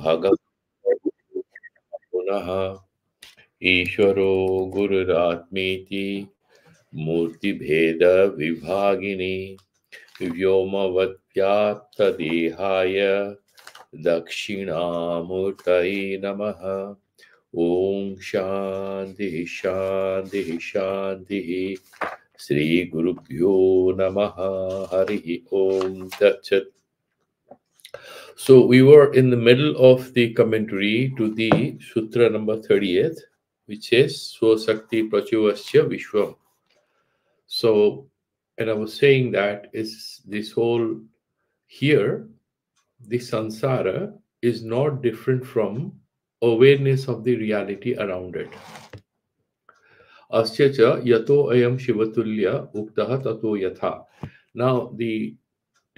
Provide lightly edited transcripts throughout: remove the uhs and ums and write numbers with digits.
भगवतो पुनः ईश्वरो गुरुरात्मेति मूर्तिभेदविभागिने व्योमवद्व्याप्तदेहाय दक्षिणामूर्तये नमः। ओम शांति शांति शांति। श्री गुरुभ्यो नमः। हरि ओम तत्सत्। So we were in the middle of the commentary to the Sutra number 30th, which is Swasakti Prachuvasya Vishwam. So, and I was saying that is this whole here, the samsara is not different from awareness of the reality around it. Asya cha yato ayam shivatulya uktaha tato yatha. Now, the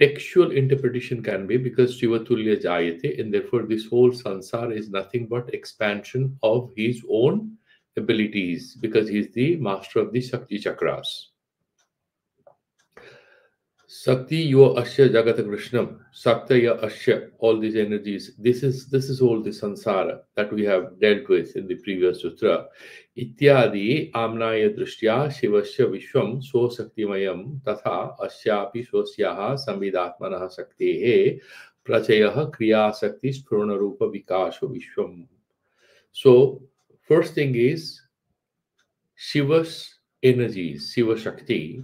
textual interpretation can be because Shivatulya Jayate, and therefore this whole sansar is nothing but expansion of his own abilities because he is the master of the Shakti chakras. Sakti Yo Asya Jagata Krishnam, Sakta Ya Asya, all these energies. This is all the sansara that we have dealt with in the previous sutra. Ityadi Amnaya Drishtya Shivasya Vishwam So Saktimayam Tatha Asyapi Swasyaha Samvidatmanaha Saktehe Prachayaha Kriya Sakti Spurna Rupa Vikasho Vishwam. So, first thing is Shiva's energies, Shiva Shakti,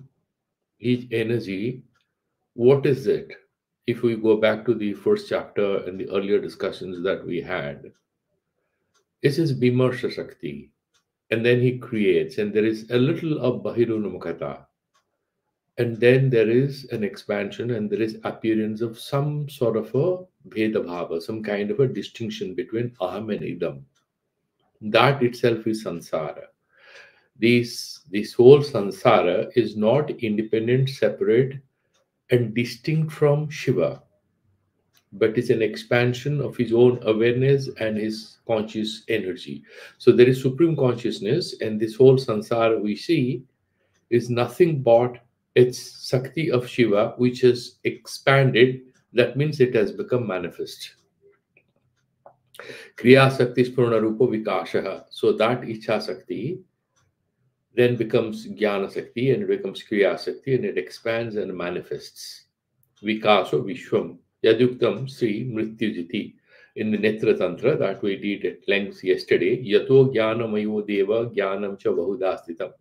each energy. What is it? If we go back to the first chapter and the earlier discussions that we had, this is Bimarsha Shakti. And then he creates, and there is a little of Bahirunamukata. And then there is an expansion, and there is appearance of some sort of a Bheda Bhava, some kind of a distinction between Aham and Idam. That itself is Sansara. This whole Sansara is not independent, separate, and distinct from Shiva, but it's an expansion of his own awareness and his conscious energy. So there is supreme consciousness, and this whole sansara we see is nothing but it's Sakti of Shiva, which has expanded. That means it has become manifest. Kriya Sakti Spurna Rupa Vikashaha. So that Icha Sakti then becomes Jnana Sakti, and it becomes Kriya Sakti, and it expands and manifests. Vikaso Vishwam. Yaduktam Sri Mrityujiti. In the Netra Tantra that we did at length yesterday, Yato Jnanamayo Deva Jnanam Cha Bahudastitam.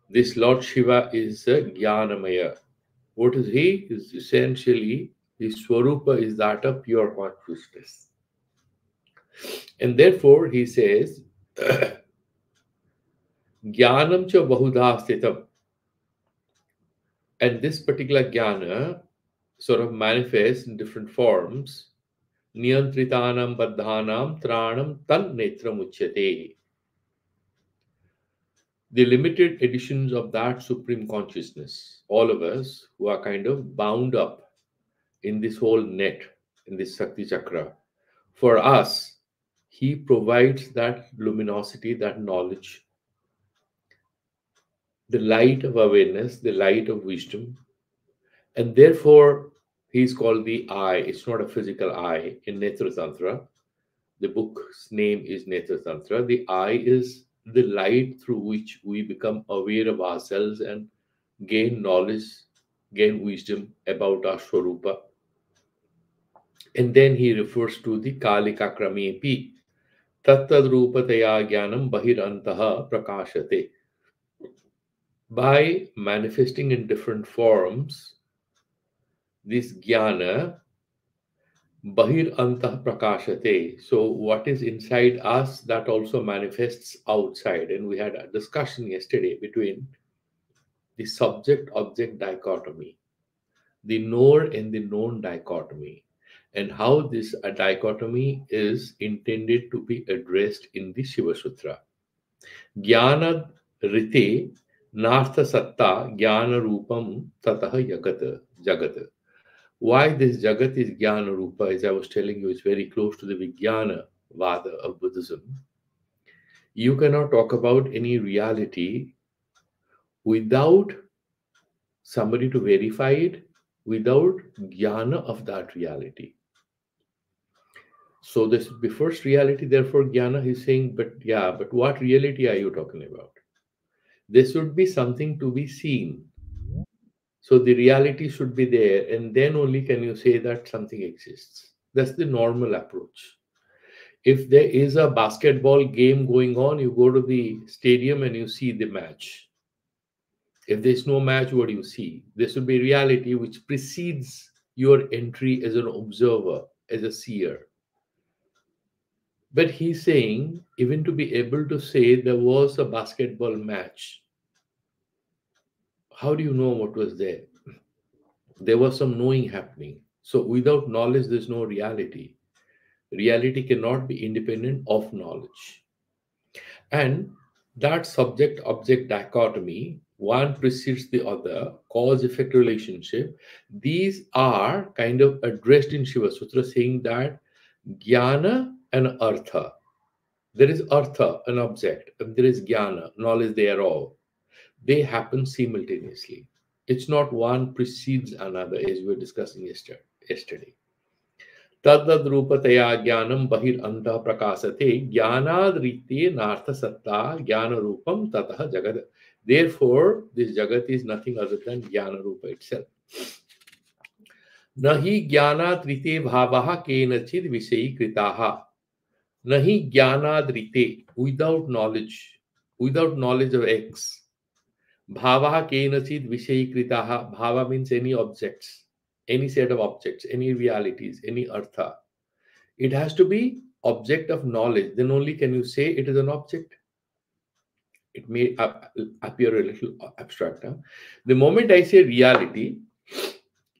This Lord Shiva is a Jnanamaya. What is he? Is essentially his Swarupa is that of pure consciousness. And therefore he says, Jnanam Cha Bahudastitam. And this particular Jnana sort of manifests in different forms. Niyantritanam baddhanam tranam tan netram uchyate. The limited editions of that supreme consciousness, all of us who are kind of bound up in this whole net, in this Sakti Chakra, for us, he provides that luminosity, that knowledge, the light of awareness, the light of wisdom, and therefore he is called the eye. It's not a physical eye in Netra Tantra. The book's name is Netra Tantra. The eye is the light through which we become aware of ourselves and gain knowledge, gain wisdom about our Swarupa. And then he refers to the Kalika Kramepi. Tattadrupataya Jnanam Bahirantaha Prakashate. By manifesting in different forms, this Jnana Bahir Antah Prakashate. So, what is inside us that also manifests outside. And we had a discussion yesterday between the subject object dichotomy, the knower and the known dichotomy, and how this dichotomy is intended to be addressed in the Siva Sutra. Jnana Rite Nartha Satta Jnana Rupam Tataha Jagat. Why this Jagat is Jnana Rupa, as I was telling you, is very close to the Vijnana Vada of Buddhism. You cannot talk about any reality without somebody to verify it, without Jnana of that reality. So this would be first reality, therefore jnana. He's saying, but yeah, but what reality are you talking about? This should be something to be seen. So the reality should be there, and then only can you say that something exists. That's the normal approach. If there is a basketball game going on, you go to the stadium and you see the match. If there's no match, what do you see? There should be reality which precedes your entry as an observer, as a seer. But he's saying, even to be able to say there was a basketball match, how do you know what was there? There was some knowing happening. So without knowledge, there's no reality. Reality cannot be independent of knowledge. And that subject object dichotomy, one precedes the other, cause effect relationship, these are kind of addressed in Shiva Sutra, saying that jnana and artha. There is artha, an object, and there is jnana, knowledge thereof. They happen simultaneously. It's not one precedes another, as we were discussing yesterday. तद्रूपतया ज्ञानम बहिरंतः प्रकाशते ज्ञानाद रीते north सत्ता ज्ञान रूपम ततः जगत. Therefore, this jagat is nothing other than jnana rupa itself. Nahi ज्ञानाद रीते भावः केनचिद विषयीकृताः. Nahi ज्ञानाद रीते, without knowledge of X. Bhava kenachid vishayikritaha. Bhava means any objects, any set of objects, any realities, any artha. It has to be object of knowledge. Then only can you say it is an object. It may appear a little abstract. Huh? The moment I say reality,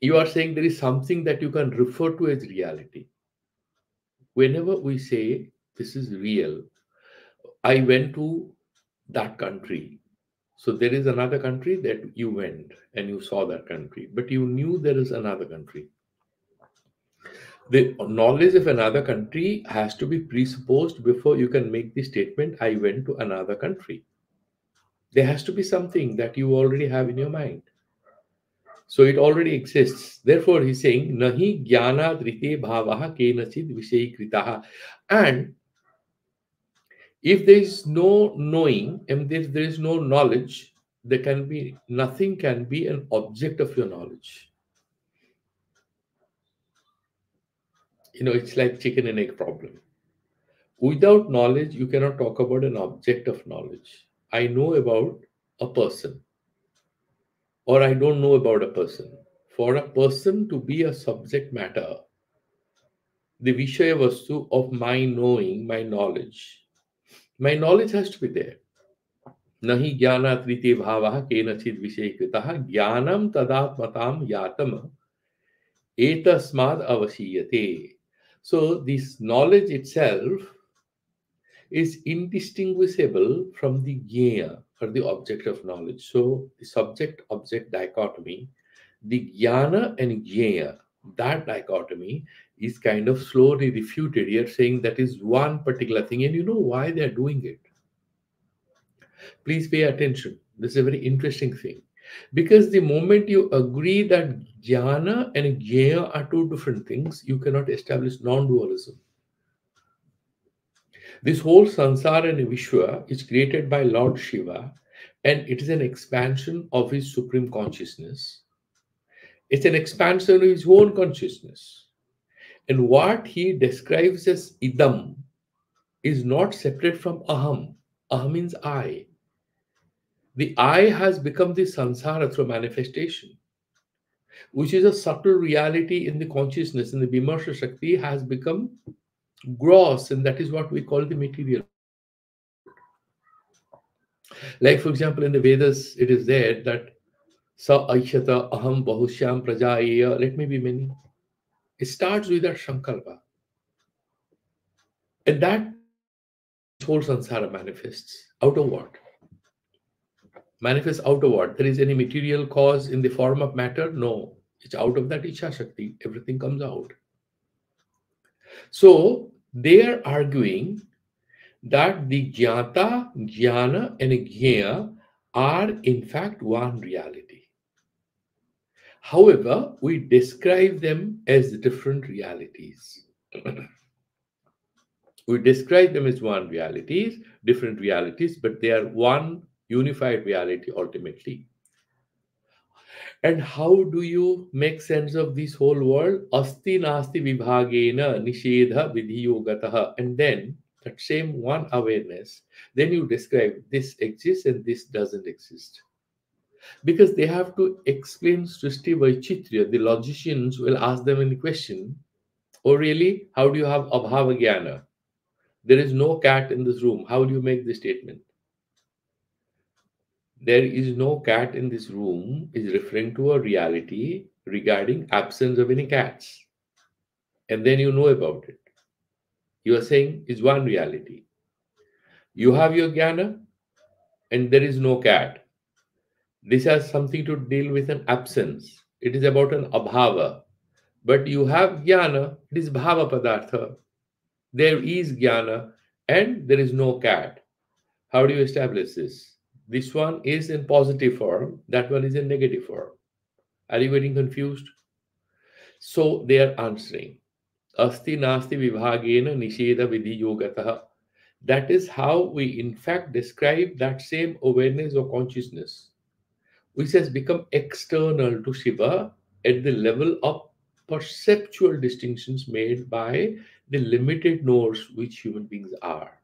you are saying there is something that you can refer to as reality. Whenever we say this is real, I went to that country. So there is another country that you went and you saw that country, but you knew there is another country. The knowledge of another country has to be presupposed before you can make the statement, I went to another country. There has to be something that you already have in your mind. So it already exists. Therefore, he's saying, Nahi jnana drite bhavaha kenachid vishayikritaha. And if there is no knowing and if there is no knowledge, there can be nothing can be an object of your knowledge. It's like chicken and egg problem. Without knowledge, you cannot talk about an object of knowledge. I know about a person, or I don't know about a person. For a person to be a subject matter, the Vishaya Vastu of my knowing, my knowledge has to be there. Nahi jnana trite bhavaha kenachid vishayakritah jnanam tadatmatam yatam etasmad avasiyate. So this knowledge itself is indistinguishable from the jnana or the object of knowledge. So the subject-object dichotomy, the jnana and jnana, that dichotomy is kind of slowly refuted here, saying that is one particular thing. And you know why they are doing it? Please pay attention. This is a very interesting thing. Because the moment you agree that jnana and jnana are two different things, you cannot establish non-dualism. This whole sansara and Vishwa is created by Lord Shiva, and it is an expansion of his supreme consciousness. It's an expansion of his own consciousness. And what he describes as idam is not separate from aham. Aham means I. The I has become the sansara through manifestation, which is a subtle reality in the consciousness, in the Vimarsha Shakti has become gross, and that is what we call the material world. Like, for example, in the Vedas, it is there that Sa Aishata Aham Bahushyam Prajaya, let me be many. It starts with that Sankalpa. And that whole samsara manifests. Out of what? Manifests out of what? There is any material cause in the form of matter? No. It's out of that Isha Shakti. Everything comes out. So they are arguing that the Jnata, Jnana, and Jnaya are in fact one reality. However, we describe them as different realities. We describe them as one realities, different realities, but they are one unified reality ultimately. And how do you make sense of this whole world? Asti nasti vibhagena nishedha vidhiyogatah. And then that same one awareness, then you describe this exists and this doesn't exist. Because they have to explain Srishti Vaichitrya, the logicians will ask them any question. Oh, really? How do you have Abhava Jnana? There is no cat in this room. How do you make this statement? There is no cat in this room is referring to a reality regarding absence of any cats. And then you know about it. You are saying is one reality. You have your jnana and there is no cat. This has something to deal with an absence. It is about an abhava. But you have jnana, it is bhava padartha. There is jnana and there is no cat. How do you establish this? This one is in positive form, that one is in negative form. Are you getting confused? So they are answering. Asti nasti vibhagena nisheda vidhi yogatah. That is how we in fact describe that same awareness or consciousness, which has become external to Shiva at the level of perceptual distinctions made by the limited knowers which human beings are.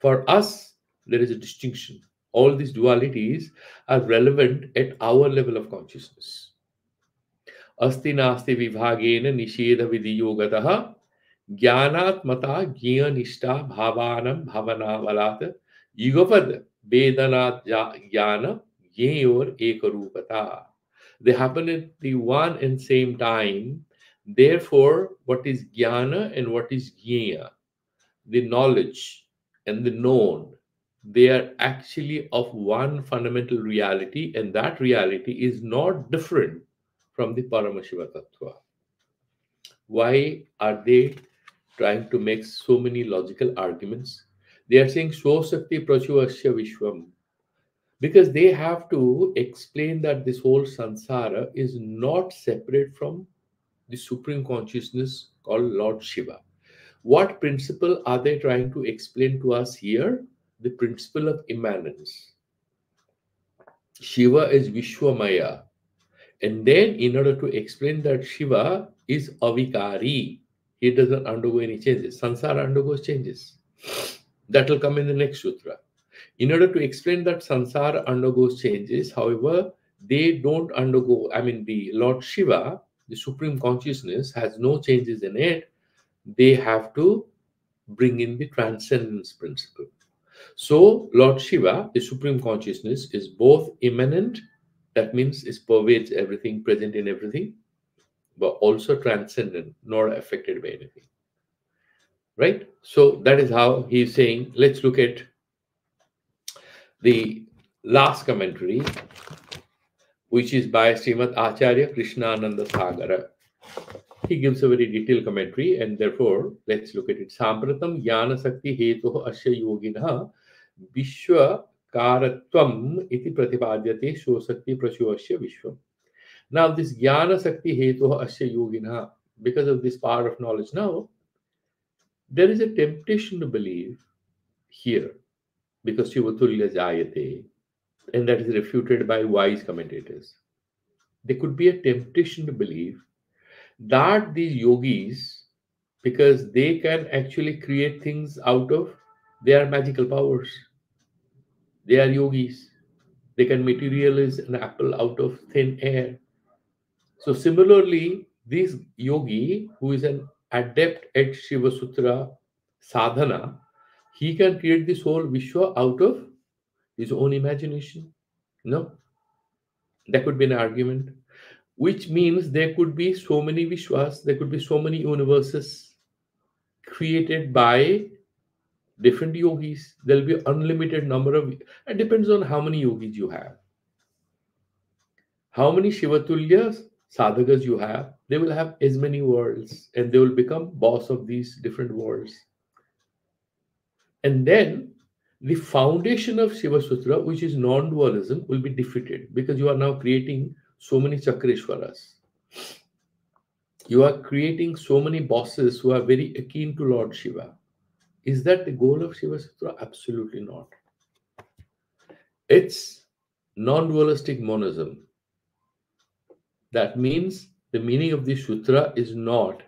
For us, there is a distinction. All these dualities are relevant at our level of consciousness. Asti nasti vibhagena nisheda vidiyogataha ज्ञानात्मता ज्ञनिष्ठा भावानम भावनावलात युगपद वेदनात् ज्ञान ज्ञेयोर एक रूपता. They happen at the one and same time. Therefore, what is jnana and what is jnaya, the knowledge and the known, they are actually of one fundamental reality, and that reality is not different from the Paramashiva Tattva. Why are they trying to make so many logical arguments? They are saying Swasakti Prachuvasya Vishwam because they have to explain that this whole samsara is not separate from the supreme consciousness called Lord Shiva. What principle are they trying to explain to us here? The principle of immanence. Shiva is Vishwamaya. And then, in order to explain that Shiva is avikari, he doesn't undergo any changes. Sansara undergoes changes. That will come in the next sutra. In order to explain that Sansara undergoes changes, however, they don't undergo, I mean, the Lord Shiva, the Supreme Consciousness, has no changes in it. They have to bring in the transcendence principle. So, Lord Shiva, the Supreme Consciousness, is both immanent, that means it pervades everything, present in everything, but also transcendent, not affected by anything. Right? So, that is how he's saying. Let's look at the last commentary, which is by Srimad Acharya Krishnananda Sagara. He gives a very detailed commentary, and therefore, let's look at it. Sampratam Jnana Sakti Hetuh Asya Yoginah Vishwa Karatvam iti Pratipadyate Shosakti Prachuvasya Vishwam. Now, this Jnana Sakti Hetuh Asya Yoginah, because of this power of knowledge, now there is a temptation to believe here, because Shivatulya Jayate, and that is refuted by wise commentators. There could be a temptation to believe that these yogis, because they can actually create things out of their magical powers, they are yogis. They can materialize an apple out of thin air. So similarly, this yogi who is an adept at Siva Sutra sadhana, he can create this whole Vishwa out of his own imagination. No, that could be an argument, which means there could be so many Vishwas, there could be so many universes created by different yogis. There'll be unlimited number of, it depends on how many yogis you have. How many Shivatulyas sadhakas you have, they will have as many worlds and they will become boss of these different worlds. And then the foundation of Shiva Sutra, which is non-dualism, will be defeated because you are now creating so many Chakreshwaras. You are creating so many bosses who are very akin to Lord Shiva. Is that the goal of Shiva Sutra? Absolutely not. It's non-dualistic monism. That means the meaning of the sutra is not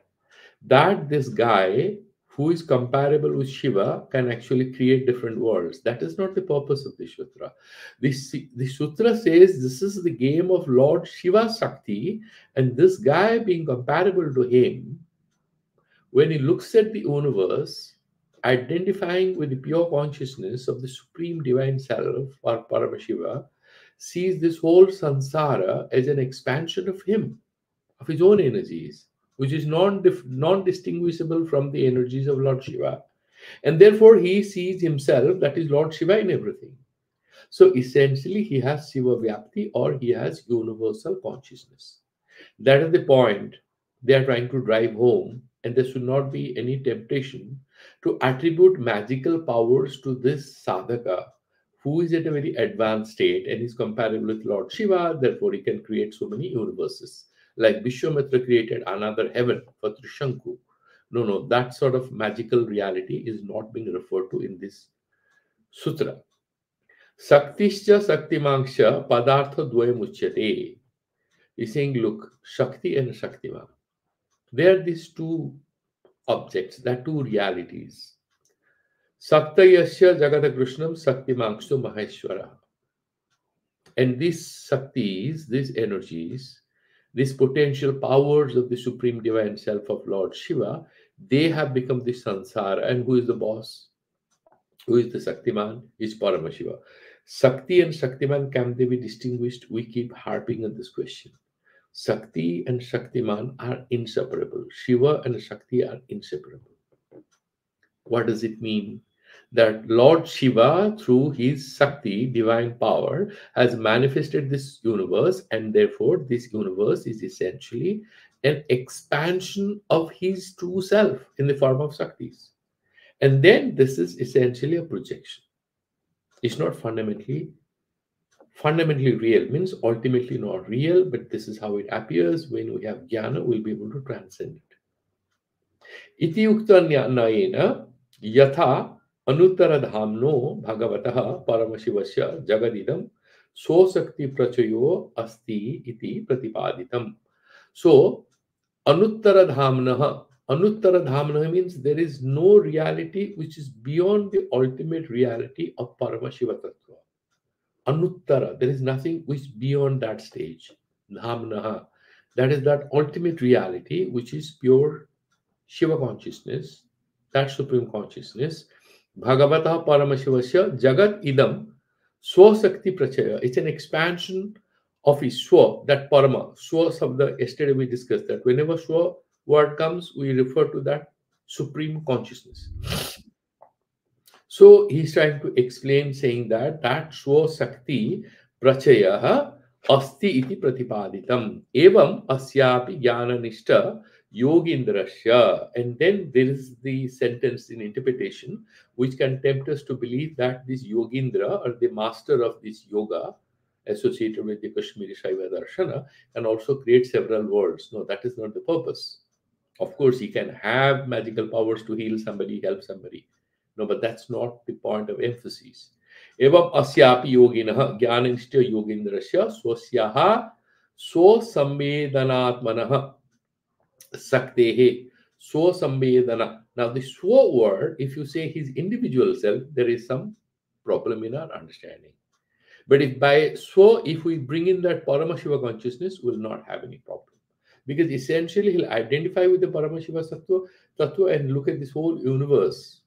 that this guy who is comparable with Shiva can actually create different worlds. That is not the purpose of the sutra. The sutra says this is the game of Lord Shiva Shakti, and this guy being comparable to him, when he looks at the universe, identifying with the pure consciousness of the supreme divine self or Paramashiva, sees this whole samsara as an expansion of him, of his own energies, which is non-distinguishable from the energies of Lord Shiva. And therefore, he sees himself, that is Lord Shiva, in everything. So essentially, he has Shiva Vyapti, or he has universal consciousness. That is the point they are trying to drive home, and there should not be any temptation to attribute magical powers to this sadhaka who is at a very advanced state and is comparable with Lord Shiva, therefore he can create so many universes. Like Vishwamitra created another heaven for Trishanku. No, no, that sort of magical reality is not being referred to in this sutra. Saktischa Saktimangsha Padartha Dvayamuchyate. He's saying, look, Shakti and Shaktiman, they are these two objects, they are two realities. Saktayasya Jagata Krishnam Saktimangshu Maheshwara. And these Saktis, these energies, these potential powers of the Supreme Divine Self of Lord Shiva, they have become the Sansara. And who is the boss? Who is the Saktiman? Is Paramashiva. Sakti and Shaktiman, can they be distinguished? We keep harping on this question. Sakti and Shaktiman are inseparable. Shiva and Shakti are inseparable. What does it mean? That Lord Shiva, through his Sakti, divine power, has manifested this universe, and therefore, this universe is essentially an expansion of his true self in the form of Saktis. And then this is essentially a projection. It's not fundamentally real, means ultimately not real, but this is how it appears. When we have jnana, we'll be able to transcend it. Iti uktanyayena yatha anuttaradhamno bhagavatah paramashivasya jagadidam swasakti prachayo asti iti pratipaditam. So anuttaradhamna means there is no reality which is beyond the ultimate reality of Paramashiva Tattva. Anuttara, there is nothing which is beyond that stage. Dhamnaha, that is that ultimate reality which is pure Shiva consciousness, that supreme consciousness. Bhagavata Paramashivasya Jagat Idam Swasakti Prachaya. It's an expansion of his Swa, that Parama. Swa Sabda, yesterday we discussed that. Whenever Swa word comes, we refer to that supreme consciousness. So he's trying to explain, saying that Swa Sakti Prachaya Asti iti pratipaditam. Evam asyapi jnana nishta yogindrasya. And then there is the sentence in interpretation which can tempt us to believe that this yogindra, or the master of this yoga associated with the Kashmiri Saiva Darshana, can also create several worlds. No, that is not the purpose. Of course, he can have magical powers to heal somebody, help somebody. No, but that's not the point of emphasis. Evam asyapi yoginah jnanishta yogindrasya swasyaha swasamvedanatmanah saktehe swasamvedana. Now, the swa word, if you say his individual self, there is some problem in our understanding. But if by swa, if we bring in that Paramashiva consciousness, we'll not have any problem. Because essentially, he'll identify with the Paramashiva tattva and look at this whole universe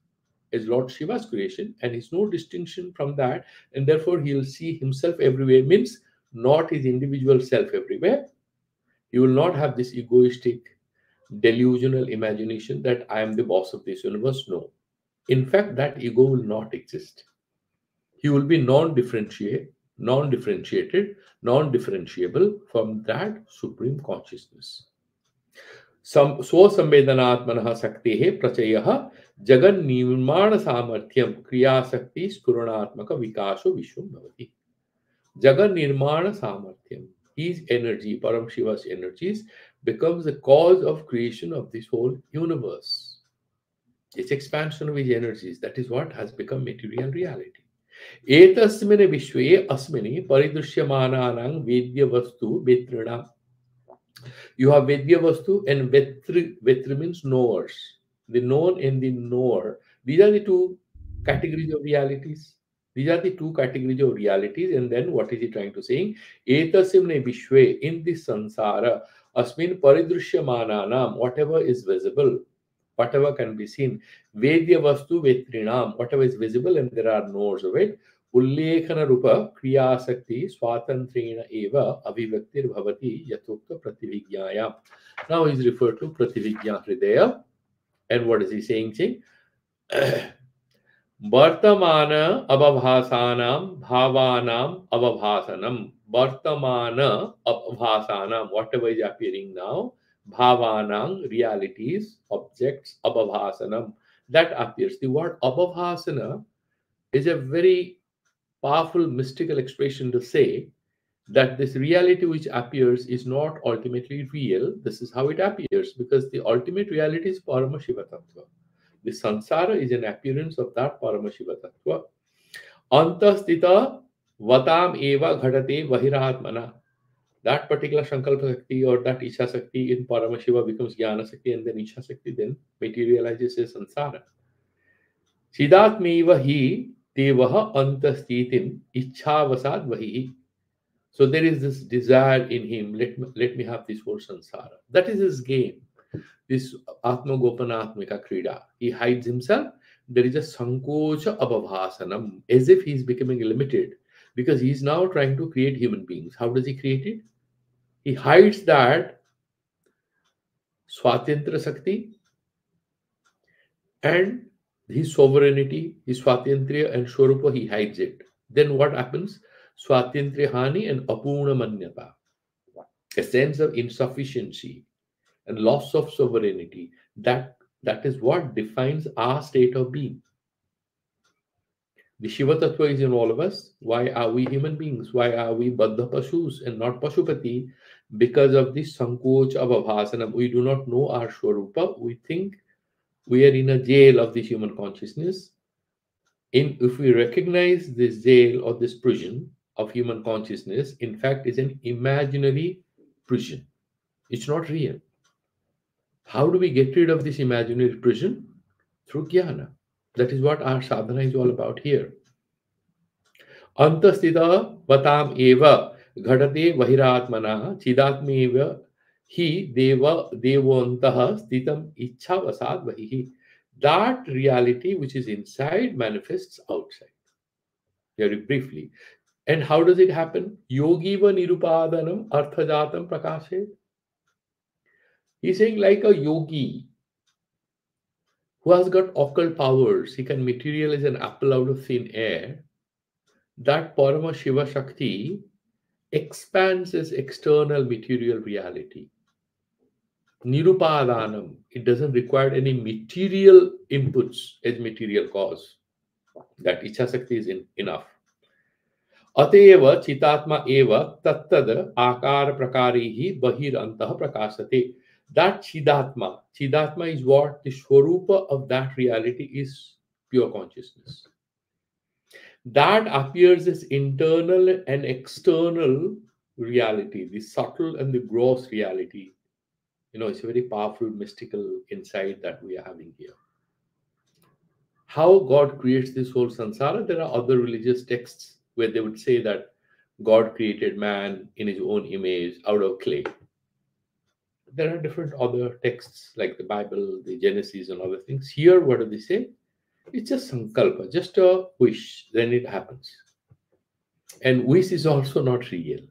as Lord Shiva's creation, and is no distinction from that, and therefore he'll see himself everywhere, means not his individual self everywhere. He will not have this egoistic, delusional imagination that I am the boss of this universe. No. In fact, that ego will not exist. He will be non-differentiated, non-differentiable from that supreme consciousness. स्वसंवेदनात्मनः शक्तेः प्रचयः जगन्निर्माणसामर्थ्यं क्रियाशक्ति स्फुरणात्मक विकासो विश्वं भवति. Jagan his energy, Param Shiva's energies, becomes the cause of creation of this whole universe. Its expansion of his energies. That is what has become material reality. एतस्मिन् विश्वे अस्मिन् परिदृश्यमानानां वेद्य वस्तु वेत्रिणाम्. You have Vedya Vastu and Vetri. Vetri means knowers. The known and the knower. These are the two categories of realities. These are the two categories of realities. And then what is he trying to say? Etasimne Vishwe, in this sansara, asmin paridrushyamananam, whatever is visible, whatever can be seen, Vedya Vastu Vetrinam, whatever is visible and there are knowers of it, उल्लेखन रूप क्रियाशक्ति स्वातंत्रेण एव अभिव्यक्तिर भवति यथोक्त प्रतिविज्ञायाम. Now he is referred to Prativijña Hridaya. And what is he saying? Vartamana abhavhasanam bhavanam abhavhasanam. Vartamana abhavhasanam, whatever is appearing now, bhavanam, realities, objects, abhavhasanam, that appears. The word abhavhasana is a very powerful mystical expression to say that this reality which appears is not ultimately real. This is how it appears, because the ultimate reality is Parama Shiva Tattva. The sansara is an appearance of that Parama Shiva Tattva. Antastita vatam eva ghadate vahiratmana. That particular Sankalpa Shakti or that Isha Shakti in Parama Shiva becomes Jnana Shakti, and then Isha Shakti then materializes as sansara. Siddhatmeva hi Devaha antastitim ichhavasad vahi. So there is this desire in him. Let me have this whole sansara. That is his game. This Atma Gopanatmika Krida. He hides himself. There is a sankocha abhavhasanam, as if he is becoming limited, because he is now trying to create human beings. How does he create it? He hides that Swatantra Sakti and his sovereignty, his Swatantriya and Swarupa, he hides it. Then what happens? Swatantriya Hani and Apurna Manyata. A sense of insufficiency and loss of sovereignty. That is what defines our state of being. The Shiva Tattva is in all of us. Why are we human beings? Why are we Baddha Pashus and not Pashupati? Because of this Sankoch Abhavhasanam. We do not know our Swarupa. We think we are in a jail of the human consciousness. If we recognize this jail or this prison of human consciousness, in fact, is an imaginary prison. It's not real. How do we get rid of this imaginary prison? Through jnana. That is what our sadhana is all about here. Antastita vatam eva ghadate vahiratmana chidatmeva hi devantaha stitam ichhavasad vahihi. That reality which is inside manifests outside. Very briefly. And how does it happen? Yogiva nirupadanam arthajatam prakashe. He's saying like a yogi who has got occult powers, he can materialize an apple out of thin air. That Parama Shiva Shakti expands his external material reality. Nirupadanam, it doesn't require any material inputs as material cause. That Icha Shakti is enough. Ateva chitatma eva tattad akara prakarihi bahirantah prakasate. That Chidatma is what? The Swarupa of that reality is pure consciousness. That appears as internal and external reality, the subtle and the gross reality. It's a very powerful mystical insight that we are having here. How God creates this whole sansara, there are other religious texts where they would say that God created man in his own image out of clay. There are different other texts like the Bible, the Genesis and other things. Here, what do they say? It's just sankalpa, just a wish, then it happens. And wish is also not real.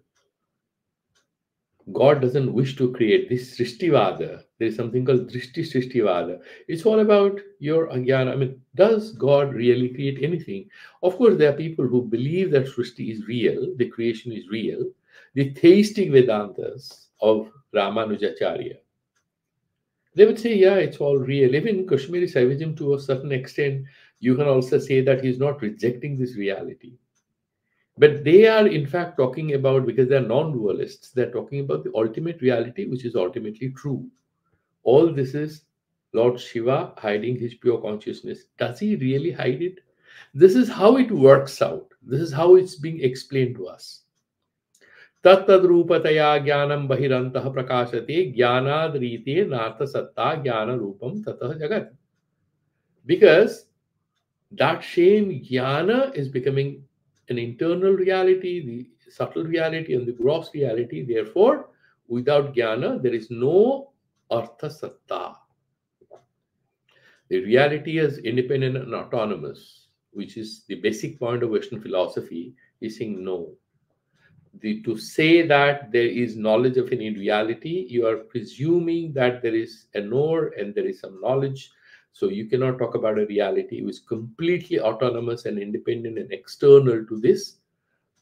God doesn't wish to create this Srishtivada. There is something called Drishti Srishtivada. It's all about your Ajnana. I mean, does God really create anything? Of course, there are people who believe that Srishti is real, the creation is real. The theistic Vedantas of Ramanujacharya, they would say, yeah, it's all real. Even Kashmiri Saivism, to a certain extent, you can also say that he's not rejecting this reality. But they are, in fact, talking about, because they're non-dualists, they're talking about the ultimate reality, which is ultimately true. All this is Lord Shiva hiding his pure consciousness. Does he really hide it? This is how it works out. This is how it's being explained to us. तत्तद्रूपतया ज्ञानं बहिरन्तः प्रकाशते ज्ञानाद्रीते north सत्ता ज्ञान रूपम ततः जगत. Because that same jnana is becoming an internal reality, the subtle reality and the gross reality. Therefore, without jnana, there is no artha satta. The reality is independent and autonomous, which is the basic point of Western philosophy, is saying no. To say that there is knowledge of any reality, you are presuming that there is a knower and there is some knowledge. So you cannot talk about a reality which is completely autonomous and independent and external to this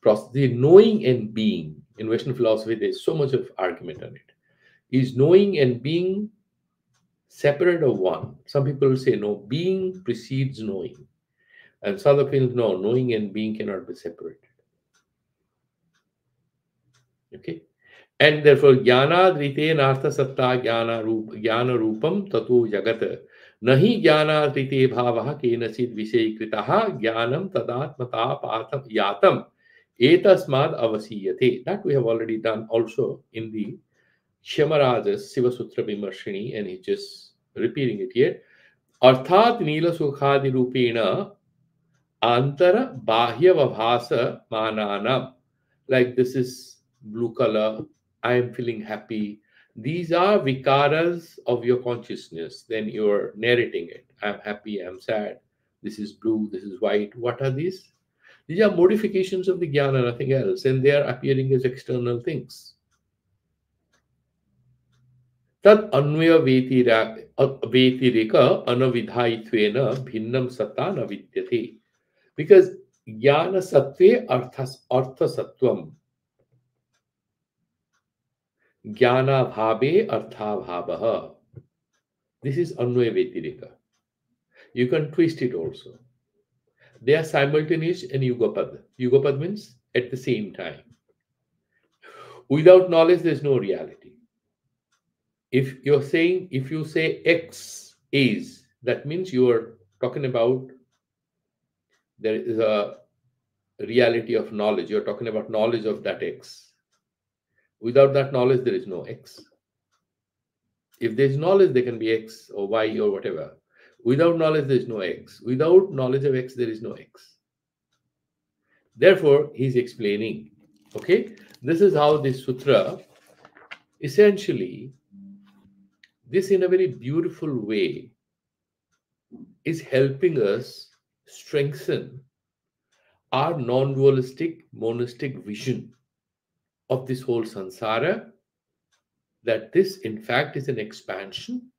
process. The knowing and being in Western philosophy, there's so much of argument on it. Is knowing and being separate or one? Some people say no, being precedes knowing. And some other people no, knowing and being cannot be separated. Okay. And therefore, jnanadrite nartha satta jnana rupam tatu jagat. Nahi jnanadrite bhavaha kenasid vishaykritah jnanam tadatmata patham yatam etasmad avasiyate. That we have already done also in the Kshemaraja's Siva Sutra Vimarshini, and he's just repeating it here. Arthat nila sukhadi rupena antara bahya vabhasa mananam. Like this is blue color, I am feeling happy. These are vikaras of your consciousness. Then you're narrating it. I'm happy, I'm sad. This is blue, this is white. What are these? These are modifications of the jnana, nothing else. And they are appearing as external things. Tad anvaya vetirika anavidhaitvena bhinnam satta na vidyate. Because jnana sattve artha sattvam. Jnana bhave artha bhavaha. This is anvaya vetirika. You can twist it also. They are simultaneous and yugapad. Yugapad means at the same time. Without knowledge, there is no reality. If you say X is, that means you are talking about there is a reality of knowledge. You're talking about knowledge of that X. Without that knowledge, there is no X. If there is knowledge, there can be X or Y or whatever. Without knowledge, there is no X. Without knowledge of X, there is no X. Therefore, he's explaining, okay, this is how this sutra, essentially, this in a very beautiful way is helping us strengthen our non-dualistic monistic vision of this whole samsara, that this in fact is an expansion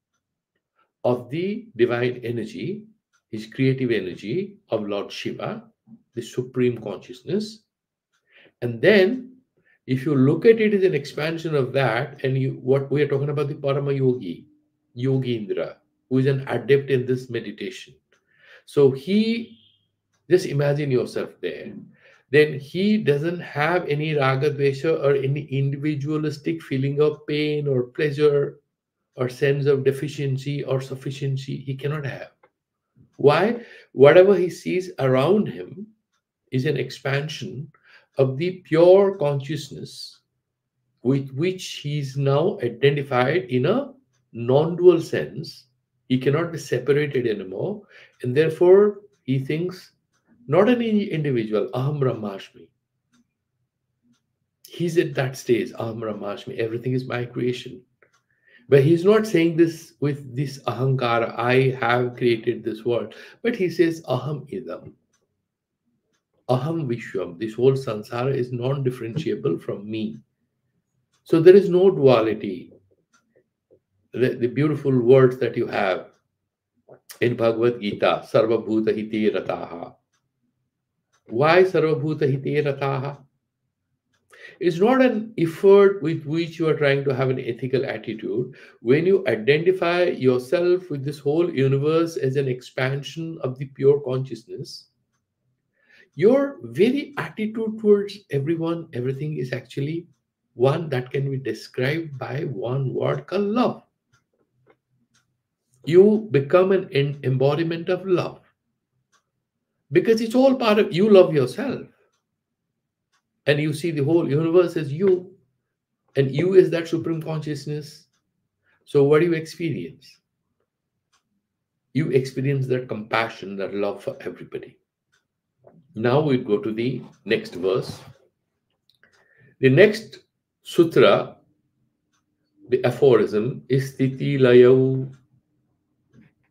of the divine energy, his creative energy of Lord Shiva, the supreme consciousness. And then if you look at it as an expansion of that, and what we are talking about, the Parama Yogi, Yogindra, who is an adept in this meditation. So he, just imagine yourself there. Then he doesn't have any raga dvesha or any individualistic feeling of pain or pleasure or sense of deficiency or sufficiency. He cannot have. Why? Whatever he sees around him is an expansion of the pure consciousness with which he is now identified in a non-dual sense. He cannot be separated anymore, and therefore he thinks not any individual, aham brahmasmi. He's at that stage, aham brahmasmi, everything is my creation. But he's not saying this with this ahankara, I have created this world, but he says aham idam, aham vishwam. This whole samsara is non-differentiable from me. So there is no duality. The beautiful words that you have in Bhagavad Gita, Sarva Bhuta Hite Rataha. Why Sarva Bhuta Hite Rataha? It's not an effort with which you are trying to have an ethical attitude. When you identify yourself with this whole universe as an expansion of the pure consciousness, your very attitude towards everyone, everything is actually one that can be described by one word called love. You become an embodiment of love because it's all part of you. Love yourself, and you see the whole universe as you, and you is that supreme consciousness. So, what do you experience? You experience that compassion, that love for everybody. Now we go to the next verse. The next sutra, the aphorism, is Sthiti Layau.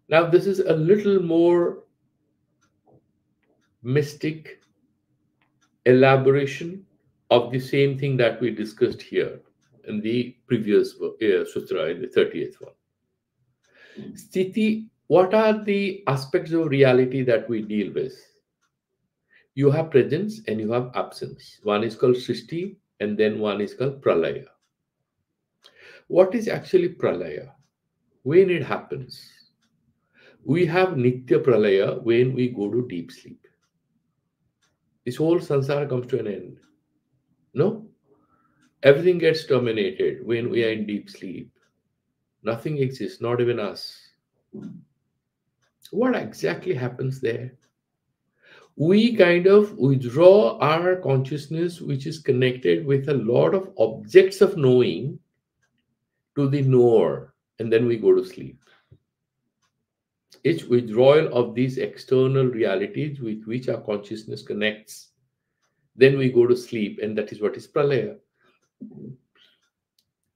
Now, this is a little more mystic elaboration of the same thing that we discussed here in the previous sutra, in the 30th one. Sthiti, what are the aspects of reality that we deal with? You have presence and you have absence. One is called Srishti and then one is called Pralaya. What is actually Pralaya? When it happens? We have Nitya Pralaya when we go to deep sleep. This whole samsara comes to an end. No? Everything gets terminated when we are in deep sleep. Nothing exists, not even us. What exactly happens there? We kind of withdraw our consciousness, which is connected with a lot of objects of knowing, to the knower, and then we go to sleep. It's withdrawal of these external realities with which our consciousness connects. Then we go to sleep, and that is what is pralaya.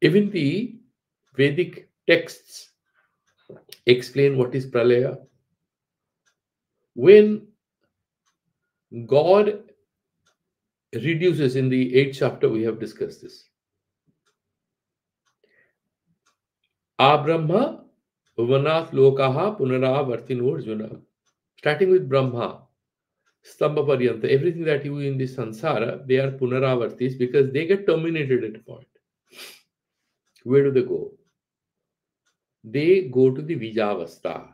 Even the Vedic texts explain what is pralaya. When God reduces, in the 8th chapter, we have discussed this. Abrahma Bhuvanath Lokaha Punaravartinur Arjuna. Starting with Brahma, Stambha Paryanta, everything that you in this sansara, they are Punaravartis because they get terminated at a point. Where do they go? They go to the Vijavastha.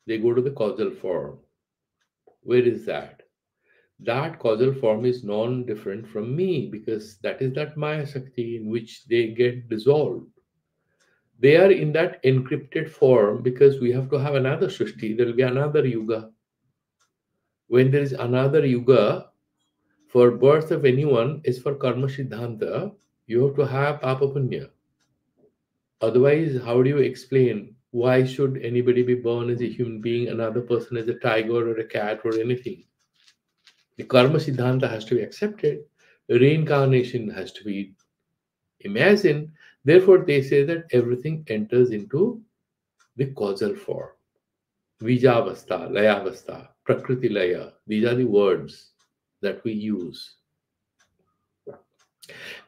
They go to the causal form. Where is that? That causal form is non-different from me because that is that Maya Shakti in which they get dissolved. They are in that encrypted form because we have to have another Srishti. There will be another Yuga. When there is another Yuga, for birth of anyone is for Karma Siddhanta, you have to have Papa Punya. Otherwise, how do you explain why should anybody be born as a human being, another person as a tiger or a cat or anything? The Karma Siddhanta has to be accepted. Reincarnation has to be imagined. Therefore, they say that everything enters into the causal form. Vijavastha, Layavastha, Prakriti Laya. These are the words that we use.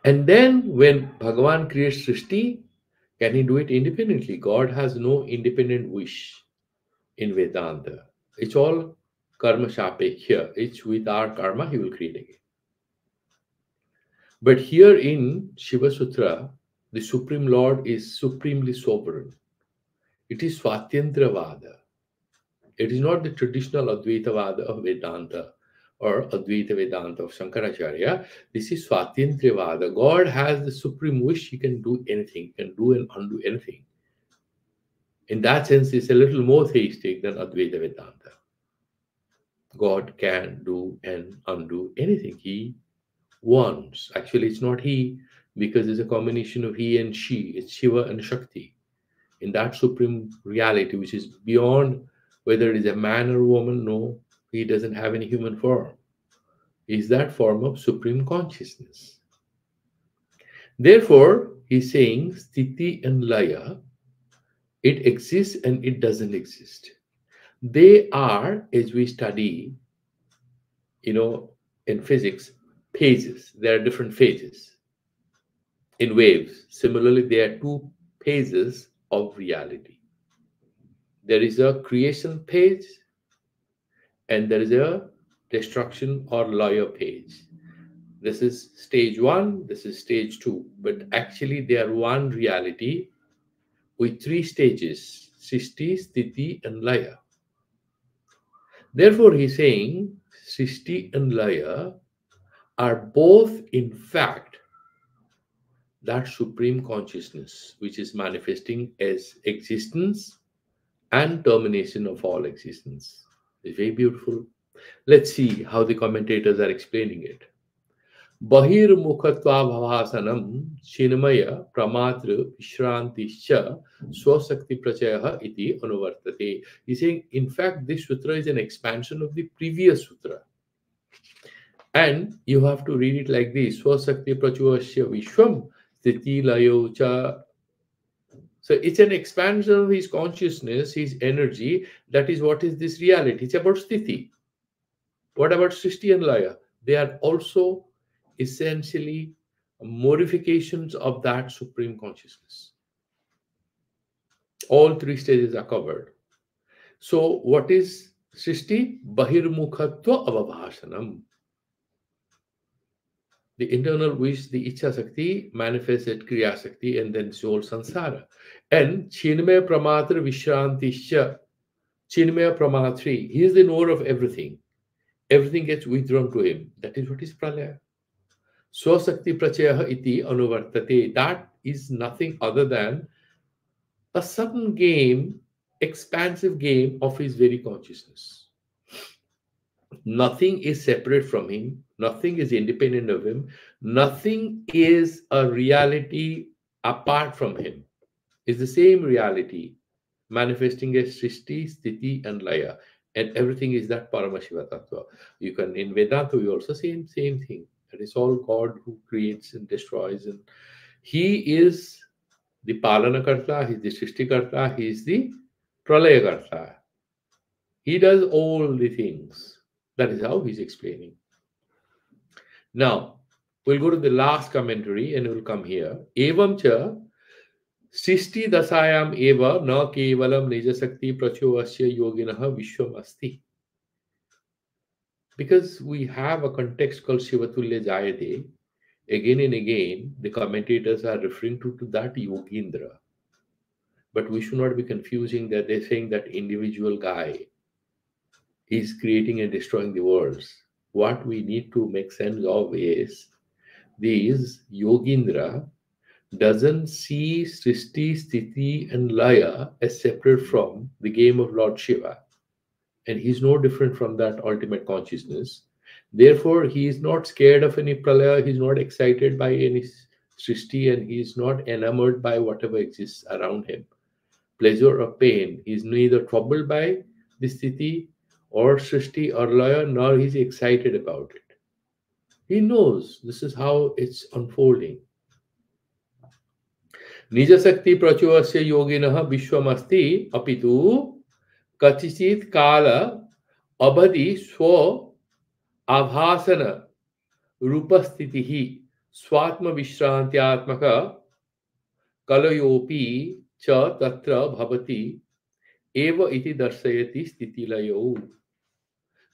And then when Bhagavan creates Srishti, can he do it independently? God has no independent wish in Vedanta. It's all karma shapek here. It's with our karma he will create again. But here in Shiva Sutra, the Supreme Lord is supremely sovereign. It is Swatyantravada. It is not the traditional Advaita Vada of Vedanta or Advaita Vedanta of Shankaracharya. This is Swatyantravada. God has the supreme wish. He can do anything, he can do and undo anything. In that sense, it's a little more theistic than Advaita Vedanta. God can do and undo anything he wants. Actually, it's not he, because it's a combination of he and she. It's Shiva and Shakti. In that supreme reality, which is beyond whether it is a man or a woman, no, he doesn't have any human form. Is that form of supreme consciousness. Therefore, he's saying Sthiti and Laya, it exists and it doesn't exist. They are, as we study, in physics, phases. There are different phases in waves. Similarly, there are two phases of reality. There is a creation phase and there is a destruction or laya phase. This is stage one, this is stage two. But actually, they are one reality with three stages: Srishti, Sthiti, and Laya. Therefore, he's saying Srishti and Laya are both, in fact, that supreme consciousness which is manifesting as existence and termination of all existence. It's very beautiful. Let's see how the commentators are explaining it. Bahirmukhatva Chinmaya Pramatra Vishrantischa Swasakti Prachayaha iti Anuvartate. He's saying, in fact, this sutra is an expansion of the previous sutra. And you have to read it like this: Swasakti Prachuvasya Vishwam Sthiti Layo Cha. So it's an expansion of his consciousness, his energy. That is what is this reality. It's about Sthiti. What about Srishti and Laya? They are also essentially modifications of that supreme consciousness. All three stages are covered. So what is Srishti? Bahirmukhatva avabhasanam. The internal wish, the Ichha Sakti, manifests at Kriya Sakti, and then it's all Sansara. And Chinmaya Pramatra Vishrantischa, Chinmaya Pramatri, he is the knower of everything. Everything gets withdrawn to him. That is what is Pralaya. Swasakti Prachayaha iti Anuvartate. That is nothing other than a sudden game, expansive game of his very consciousness. Nothing is separate from him. Nothing is independent of him. Nothing is a reality apart from him. It's the same reality manifesting as Srishti, Sthiti, and Laya. And everything is that Paramashiva Tattva. You can, in Vedanta, we also same thing. It is all God who creates and destroys. And he is the Palanakarta, he is the Srishtikarta, he is the Pralayakarta. He does all the things. That is how he's explaining. Now, we'll go to the last commentary and we'll come here. Evam cha Srishti dasayam eva na kevalam nijasakti prachuvasya yoginaha vishwam asti. Because we have a context called Shivatulya Jayate, again and again, the commentators are referring to that Yogindra. But we should not be confusing that they're saying that individual guy is creating and destroying the worlds. What we need to make sense of is these Yogindra doesn't see Srishti, Sthiti, and Laya as separate from the game of Lord Shiva. And he's no different from that ultimate consciousness. Therefore, he is not scared of any pralaya, he's not excited by any Srishti, and he is not enamored by whatever exists around him. Pleasure or pain, he is neither troubled by the Sthiti or Srishti or Laya, nor is he excited about it. He knows this is how it's unfolding. Nijasakti prachuvasya yoginaha vishwamasti apitu kachichit kala abadi swa avhasana rupastitihi swatma vishrantyatmaka kalayopi cha tatra bhavati eva iti darsayati stitilayo.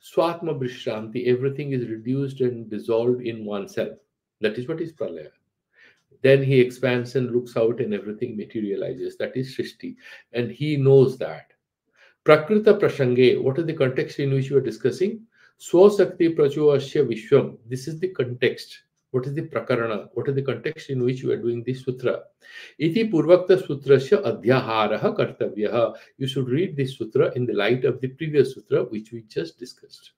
Swatma vishranti, everything is reduced and dissolved in oneself. That is what is pralaya. Then he expands and looks out and everything materializes. That is Srishti. And he knows that. Prakrita Prashange, what is the context in which we are discussing? Swasakti Prachuvasya Vishwam. This is the context. What is the Prakarana? What is the context in which we are doing this sutra? Iti Purvakta Sutrasya Adhyaharaha Kartavyaha. You should read this sutra in the light of the previous sutra which we just discussed.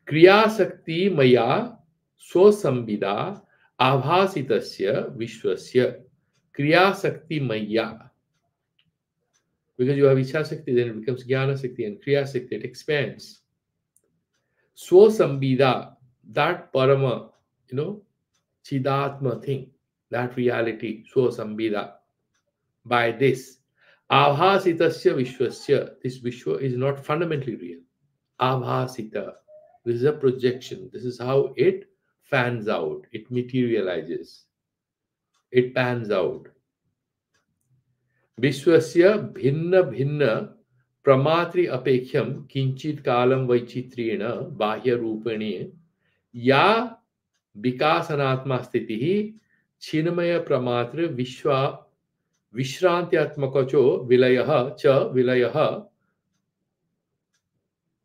Kriya Sakti Maya Swasambhida Avhasitasya Vishwasya Kriya Sakti Maya. Because you have Ichha Sakti, then it becomes Jnana Sakti, and Kriya Sakti, it expands. Swasambhida, that Parama, Chidatma thing, that reality, Swasambhida. By this, Avhasitasya Vishwasya, this Vishwa is not fundamentally real. Avhasita, this is a projection. This is how it fans out, it materializes, it pans out. Vishwasya bhinna bhinna pramatri apekhyam kinchit kalam vaichitrena bahya rupane ya vikasanatma stitihi chinmaya pramatra vishwa vishrantyatmakacho vilayaha cha vilayaha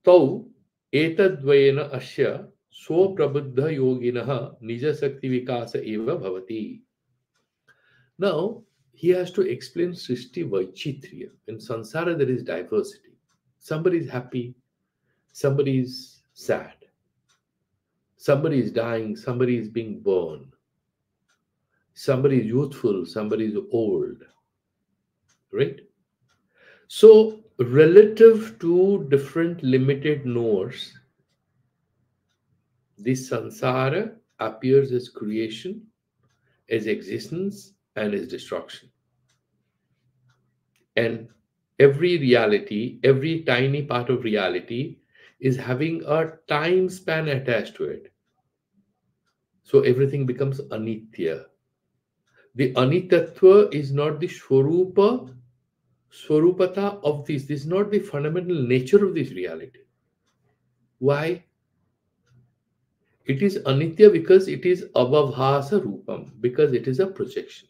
tau etadvayena asya swaprabhuddha yoginaha nijasakti vikasa eva bhavati. Now, he has to explain Srishti Vaichitriya. In Sansara, there is diversity. Somebody is happy, somebody is sad, somebody is dying, somebody is being born, somebody is youthful, somebody is old, right? So, relative to different limited knowers, this Sansara appears as creation, as existence, and as destruction. And every reality, every tiny part of reality is having a time span attached to it. So everything becomes anitya. The anitatva is not the swarupata of this. This is not the fundamental nature of this reality. Why? It is anitya because it is abhavasa rupam, because it is a projection.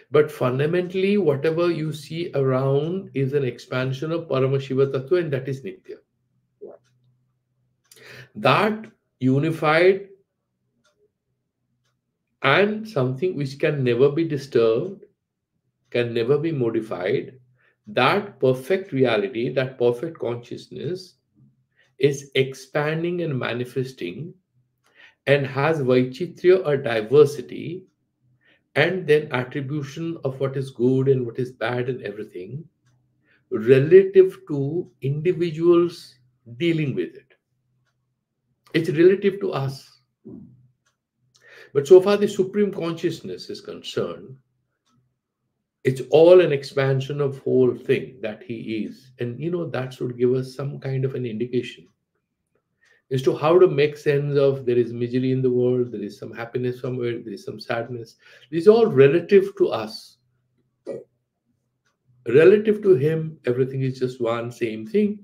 But fundamentally, whatever you see around is an expansion of Paramashiva Tattva, and that is Nitya. That unified and something which can never be disturbed, can never be modified, that perfect reality, that perfect consciousness is expanding and manifesting and has Vaichitrya or diversity and then attribution of what is good and what is bad and everything relative to individuals dealing with it. It's relative to us. But so far, the supreme consciousness is concerned, it's all an expansion of whole thing that he is. And that should give us some kind of an indication as to how to make sense of there is misery in the world, there is some happiness somewhere, there is some sadness. This is all relative to us. Relative to him, everything is just one same thing.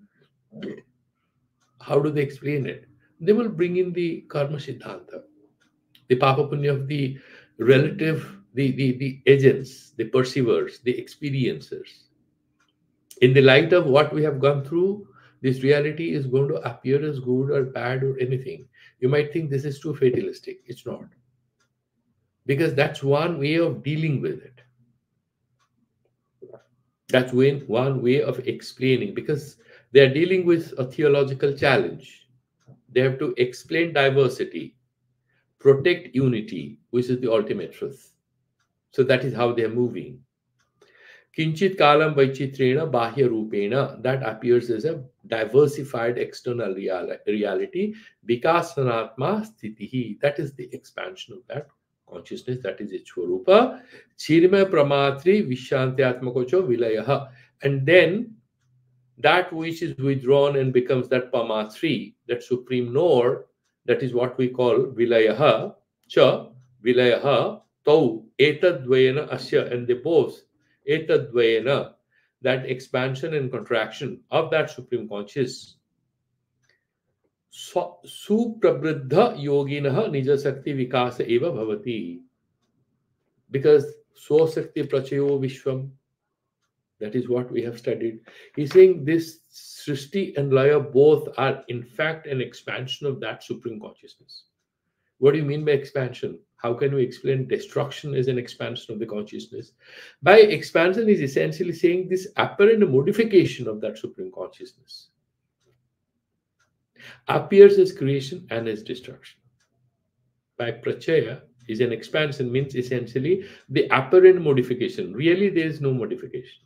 How do they explain it? They will bring in the karma siddhanta, the papa punya of the relative, the agents, the perceivers, the experiencers. In the light of what we have gone through, this reality is going to appear as good or bad or anything. You might think this is too fatalistic. It's not. Because that's one way of dealing with it. That's one way of explaining, because they are dealing with a theological challenge. They have to explain diversity, protect unity, which is the ultimate truth. So that is how they are moving. Kinchit kalam vaichitrena bahya rupena, that appears as a diversified external reality. Vikasanatma sthitihi, that is the expansion of that consciousness, that is its swarupa. Chirma pramatri vishantyatmakocho vilayaha. And then that which is withdrawn and becomes that pamatri, that supreme knower, that is what we call vilayaha, cha, vilayaha, tau, etadvayana asya, and they both, etadvayana, that expansion and contraction of that supreme conscious, suprabridha yoginaha nijasakti vikasa eva bhavati. Because swasakti prachayo vishwam, that is what we have studied. He's saying this Srishti and Laya both are in fact an expansion of that supreme consciousness. What do you mean by expansion? How can we explain destruction as an expansion of the consciousness? By expansion is essentially saying this apparent modification of that supreme consciousness appears as creation and as destruction. By prachaya is an expansion, means essentially the apparent modification. Really, there is no modification.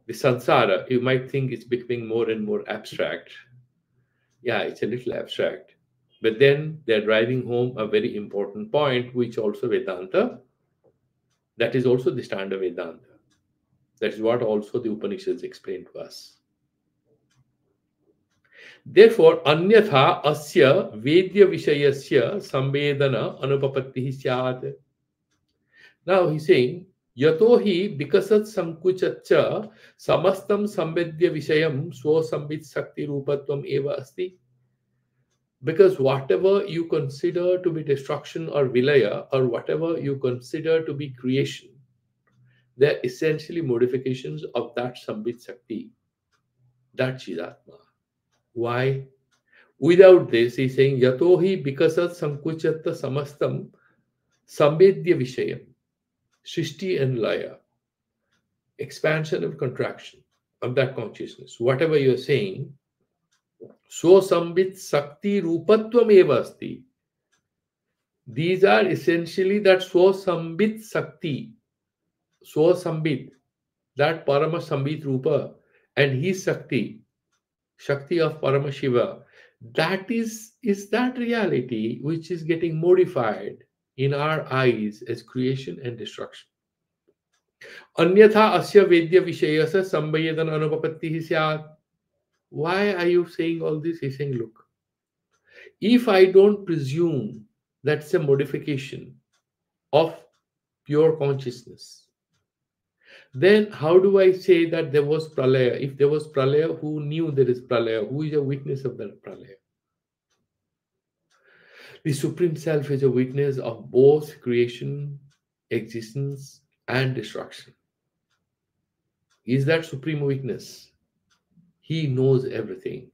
The samsara, you might think it's becoming more and more abstract. Yeah, it's a little abstract. But then they're driving home a very important point, which also Vedanta, that is also the standard Vedanta. That is what also the Upanishads explain to us. Therefore, anyatha asya vedya vishayasya samvedana anupapattihi syat. Now he's saying, Yatohi bikasat sankuchacha samastam samvedya vishayam swasambit sakti rupatvam eva asti. Because whatever you consider to be destruction or vilaya, or whatever you consider to be creation, they're essentially modifications of that sambit sakti, that chidatma. Why? Without this, he's saying, Yatohi bikasat sankuchata samastam Sambedya Vishayam, Srishti and Laya, expansion and contraction of that consciousness. Whatever you're saying, so sambit sakti rupatvam eva asti. These are essentially that Swasambit Sakti, Swasambit, that Parama Sambit Rupa, and his Sakti, Shakti of Parama Shiva. That is that reality which is getting modified in our eyes as creation and destruction. Anyatha asya vedya vishayasa sambayedan anupapatti syat. Why are you saying all this? He's saying, look, if I don't presume that's a modification of pure consciousness, then how do I say that there was pralaya? If there was pralaya, who knew there is pralaya? Who is a witness of that pralaya? The Supreme Self is a witness of both creation, existence, and destruction. Is that supreme witness? He knows everything.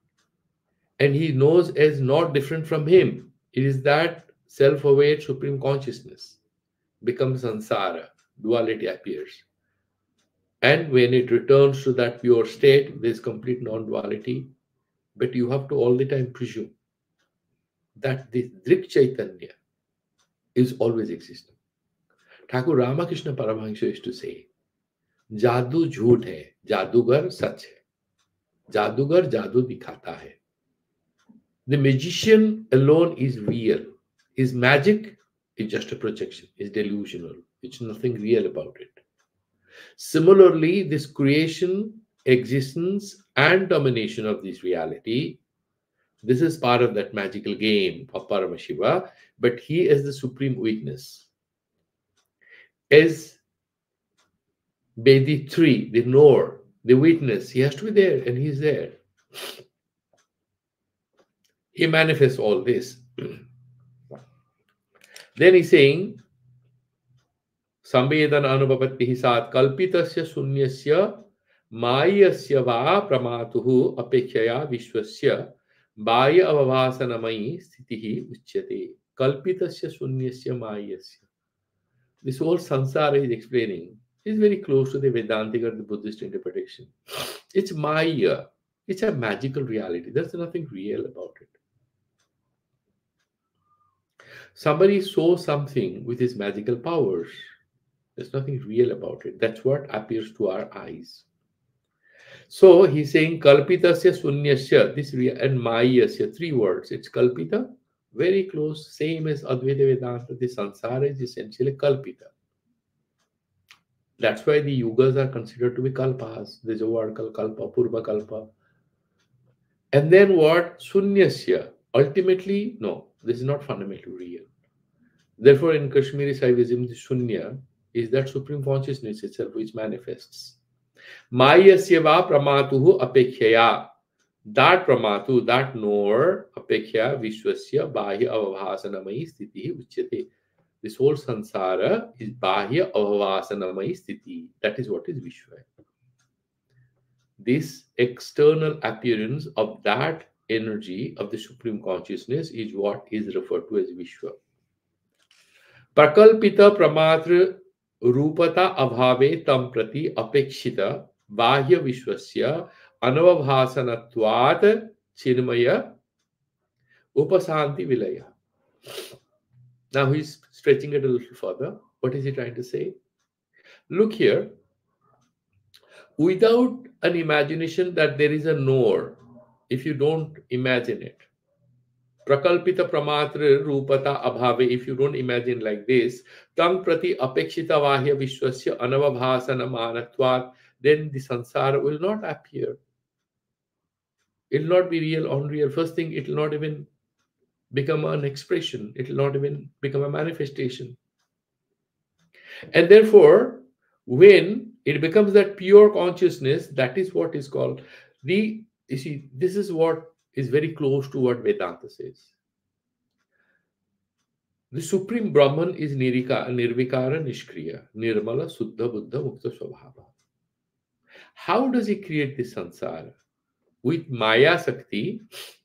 And he knows as not different from him. It is that self-aware supreme consciousness becomes samsara, duality appears. And when it returns to that pure state, there is complete non-duality. But you have to all the time presume that this Drik Chaitanya is always existing. Thakur Ramakrishna Paramahansa used to say, Jadu jhoot hai, jadugar sach hai. Jadugar jadu dikhata hai. The magician alone is real. His magic is just a projection, is delusional. It's nothing real about it. Similarly, this creation, existence, and domination of this reality, this is part of that magical game of Paramashiva, but he is the supreme witness. As Bedi 3, the knower, the witness, he has to be there, and he's there. He manifests all this. Then he's saying, Samvedan anubhavati sat kalpitasya sunyasya mayasya va pramatuhu apekshaya vishwasya baya avavasanamayi sthitihi uchyate. Kalpitasya sunyasya mayasya. This whole samsara is explaining is very close to the Vedantic or the Buddhist interpretation. It's maya. It's a magical reality. There's nothing real about it. Somebody saw something with his magical powers. There's nothing real about it. That's what appears to our eyes. So he's saying kalpitasya sunyasya, this and mayasya, 3 words. It's kalpita, very close, same as Advaita Vedanta. The samsara is essentially kalpita. That's why the yugas are considered to be kalpas. There's a word called kalpa, purva kalpa. And then what? Sunyasya. Ultimately, no, this is not fundamentally real. Therefore, in Kashmiri Saivism, the Shunya is that supreme consciousness itself which manifests. Mayasya va pramatuhu apekhyaya. That pramatu, that knower, apekhyaya vishwasya bahya avavasanamayi sthitihi uchyate. This whole samsara is bahya avavasanamayi sthiti. That is what is Vishwa. This external appearance of that energy of the supreme consciousness is what is referred to as Vishwa. Prakalpita pramatra rupata abhave tam prati apekshita bahya vishwasya anavabhasanatvat chinmaya upasanti vilaya. Now he's stretching it a little further. What is he trying to say? Look here. Without an imagination that there is a knower, if you don't imagine it, prakalpita pramatra rupata abhave, if you don't imagine like this, tam prati apekshita vahya vishwasya anavabhasana manatvat, then the samsara will not appear. It will not be real, unreal. First thing, it will not even become an expression. It will not even become a manifestation. And therefore, when it becomes that pure consciousness, that is what is called the, you see, this is what is very close to what Vedanta says. The Supreme Brahman is Nirvikara, Nishkriya, Nirmala, Suddha, Buddha, Mukta, Swabhava. How does he create this samsara? With Maya Sakti,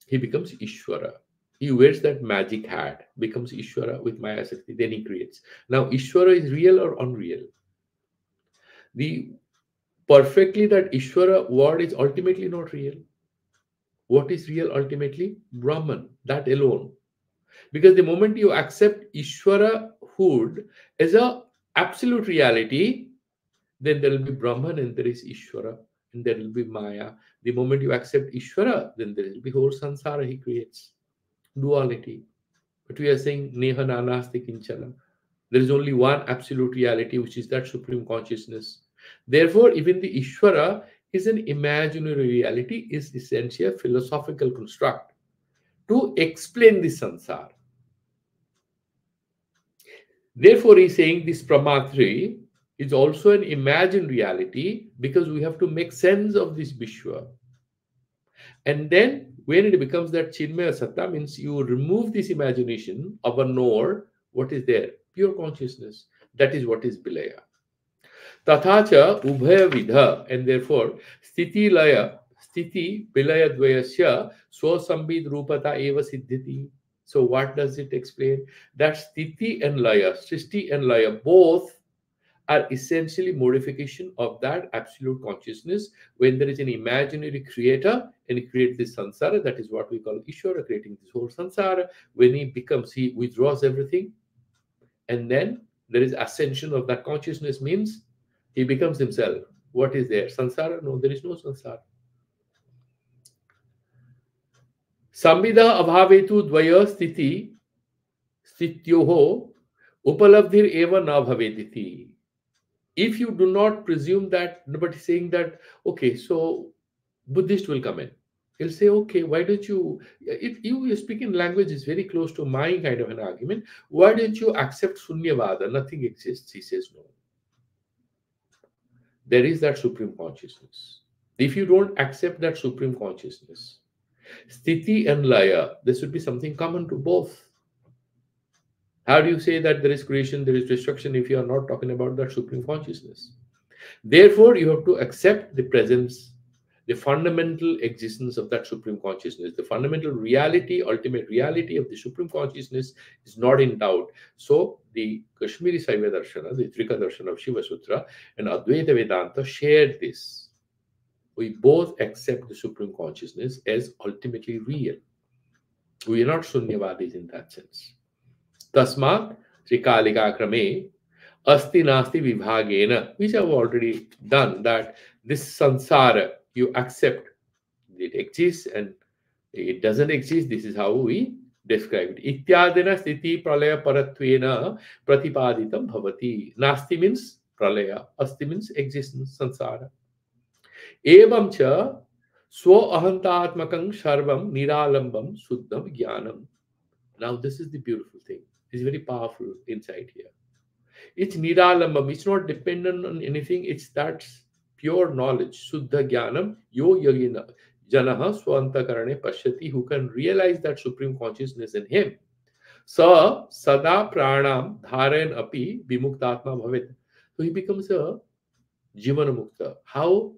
he becomes Ishvara. He wears that magic hat, becomes Ishvara with Maya Shakti, then he creates. Now, Ishvara is real or unreal? The perfectly that Ishvara word is ultimately not real. What is real ultimately? Brahman, that alone. Because the moment you accept Ishvara hood as a absolute reality, then there will be Brahman and there is Ishvara and there will be Maya. The moment you accept Ishvara, then there will be whole sansara he creates. Duality. But we are saying Neha Nanasti Kinchana. There is only one absolute reality, which is that supreme consciousness. Therefore, even the Ishvara is an imaginary reality, is essentially a philosophical construct to explain the sansara. Therefore, he's saying this Pramatri is also an imagined reality because we have to make sense of this Vishwa. And then when it becomes that Chinmaya Satta, means you remove this imagination of a knower, what is there? Pure consciousness. That is what is Bilaya. Tathacha Ubhaya Vidha, and therefore Sthiti Laya, Sthiti Bilaya Dvayasya Swasambid Rupata Eva Siddhiti. So what does it explain? That Sthiti and Laya, Srishti and Laya, both are essentially modification of that absolute consciousness. When there is an imaginary creator and he creates this sansara, that is what we call Ishvara, creating this whole sansara. When he withdraws everything, and then there is ascension of that consciousness, means he becomes himself. What is there? Sansara? No, there is no sansara. Sambhida abhavetu dvaya stityoho upalabdhir eva na bhavediti. If you do not presume that, but saying that, okay, so Buddhist will come in. He'll say, okay, why don't you, if you speak in language is very close to my kind of an argument, why don't you accept Sunyavada? Nothing exists. He says, no. There is that supreme consciousness. If you don't accept that supreme consciousness, Sthiti and Laya, there should be something common to both. How do you say that there is creation, there is destruction if you are not talking about that supreme consciousness? Therefore, you have to accept the presence, the fundamental existence of that supreme consciousness. The fundamental reality, ultimate reality of the supreme consciousness is not in doubt. So, the Kashmiri Saiva Darshana, the Trika Darshana of Siva Sutra, and Advaita Vedanta shared this. We both accept the supreme consciousness as ultimately real. We are not Sunyavadis in that sense. Tasmat Trikalika Krame Asti Nasti Vibhagena, which I've already done, that this sansara you accept it exists and it doesn't exist. This is how we describe it. Ityadena sthiti pralaya paratvena pratipaditam bhavati. Nasti means pralaya, asti means existence, sansara. Evam cha swa ahantatmakam sarvam niralambam suddham jnanam. Now this is the beautiful thing. It's very powerful insight here. It's niralambam. It's not dependent on anything. It's that pure knowledge. Suddha jnanam yo yagina janaha swantakarane pashyati, who can realize that supreme consciousness in him. Sa sada pranam dharayan api vimuktatma bhavet. So he becomes a jivana mukta. How?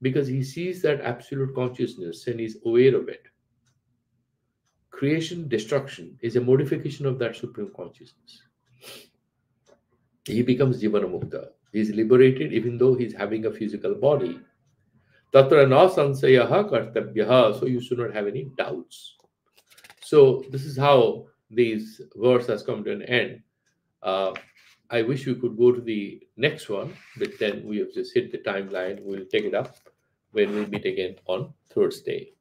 Because he sees that absolute consciousness and is aware of it. Creation, destruction is a modification of that supreme consciousness. He becomes Jivana Mukta. He is liberated even though he is having a physical body. Tatra na sansayaha kartabhyaha. So you should not have any doubts. So this is how this verse has come to an end. I wish we could go to the next one, but then we have just hit the timeline. We'll take it up when we meet again on Thursday.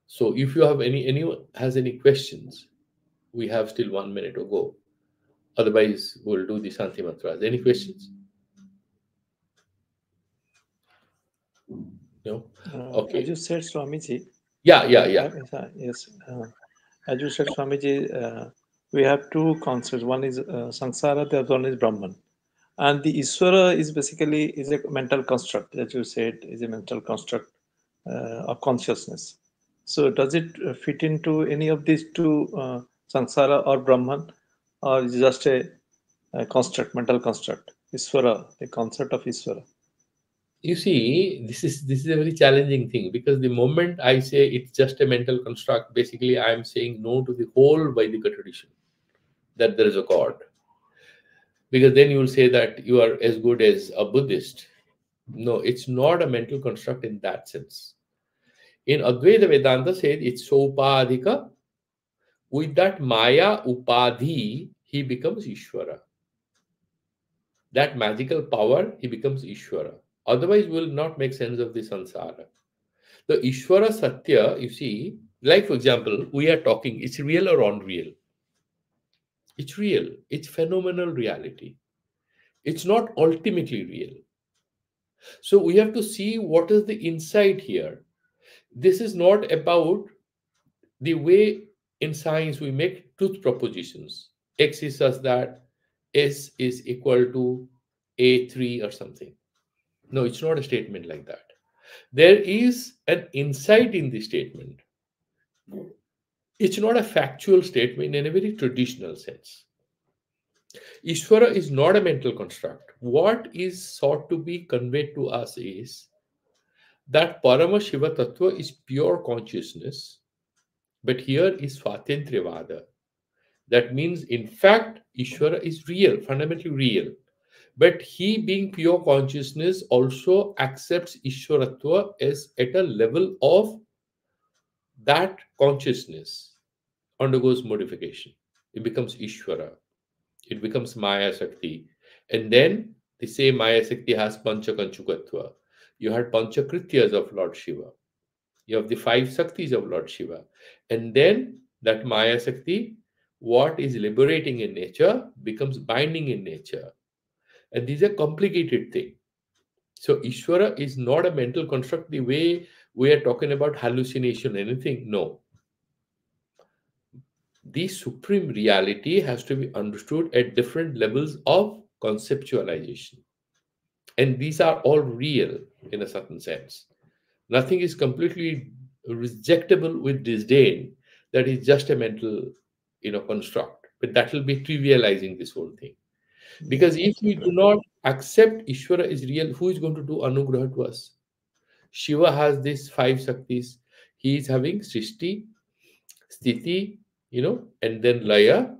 So if you have anyone has any questions, we have still 1 minute to go. Otherwise, we'll do the Shanti Mantras. Any questions? No? Okay. As you said, Swamiji. Yeah. Yes. As you said, Swamiji, we have two concepts. One is Sansara, the other one is Brahman. And the Iswara is basically is a mental construct, as you said, is a mental construct of consciousness. So does it fit into any of these two, Sansara or Brahman, or is it just a construct, mental construct? Iswara, the concept of Iswara. You see, this is a very challenging thing, because the moment I say it's just a mental construct, basically I am saying no to the whole Vaidika tradition, that there is a God. Because then you will say that you are as good as a Buddhist. No, it's not a mental construct in that sense. In Advaita Vedanta said it's sopadhika. With that Maya upadhi, he becomes Ishvara. That magical power, he becomes Ishvara. Otherwise, we will not make sense of the samsara. The Ishvara Satya, you see, like for example, we are talking, it's real or unreal? It's real. It's phenomenal reality. It's not ultimately real. So we have to see what is the insight here. This is not about the way in science we make truth propositions. X is such that S is equal to A3 or something. No, it's not a statement like that. There is an insight in the statement. It's not a factual statement in a very traditional sense. Ishvara is not a mental construct. What is sought to be conveyed to us is that Parama Shiva Tattva is pure consciousness, but here is Swatantriyavada. That means, in fact, Ishvara is real, fundamentally real. But he, being pure consciousness, also accepts Ishvaratva as at a level of that consciousness undergoes modification. It becomes Ishvara. It becomes Maya Shakti. And then the same Maya Shakti has Panchakanchukatva. You had Panchakrityas of Lord Shiva. You have the five Shaktis of Lord Shiva. And then that Maya Shakti, what is liberating in nature, becomes binding in nature. And this is a complicated thing. So Ishvara is not a mental construct the way we are talking about hallucination, anything. No. The supreme reality has to be understood at different levels of conceptualization. And these are all real in a certain sense. Nothing is completely rejectable with disdain. That is just a mental, construct. But that will be trivializing this whole thing. Yeah, Because if we do absolutely. not accept Ishvara is real, who is going to do anugraha to us? Shiva has these five Shaktis. He is having Srishti, Sthiti, and then Laya,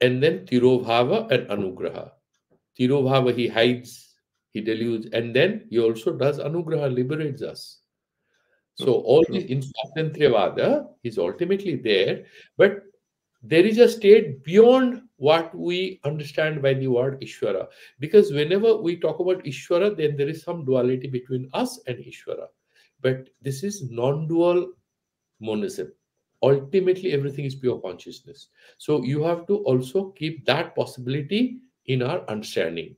and then Tirobhava and Anugraha. Tirobhava, he hides, he deludes, and then he also does Anugraha, liberates us. So True, all true. these in Swatantriyavada is ultimately there, but there is a state beyond what we understand by the word Ishvara. Because whenever we talk about Ishvara, then there is some duality between us and Ishvara. But this is non-dual monism. Ultimately, everything is pure consciousness. So you have to also keep that possibility in our understanding.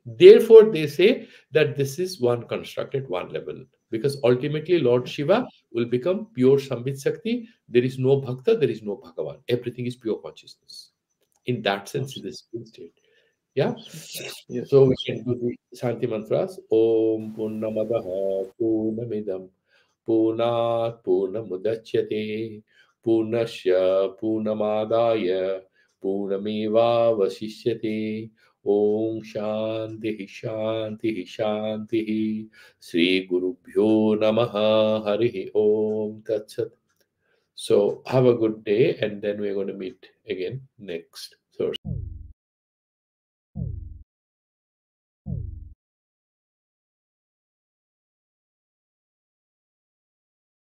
Therefore, they say that this is one construct at one level. Because ultimately, Lord Shiva will become pure Sambit Shakti. There is no Bhakta, there is no Bhagavan. Everything is pure consciousness. In that sense, it Absolutely. is in state. Yeah. Absolutely. Yes, So we can absolutely. do the Shanti mantras. Om Purnamadaha Purnamidam Purnat Purnamudachyate Purnasya Purnamadaya Purnameva Vasishyate. Om Shanti Shanti Shanti. Sri Guru Bhyo Namaha Hari Om Tat. So have a good day, and then we're going to meet again next Thursday.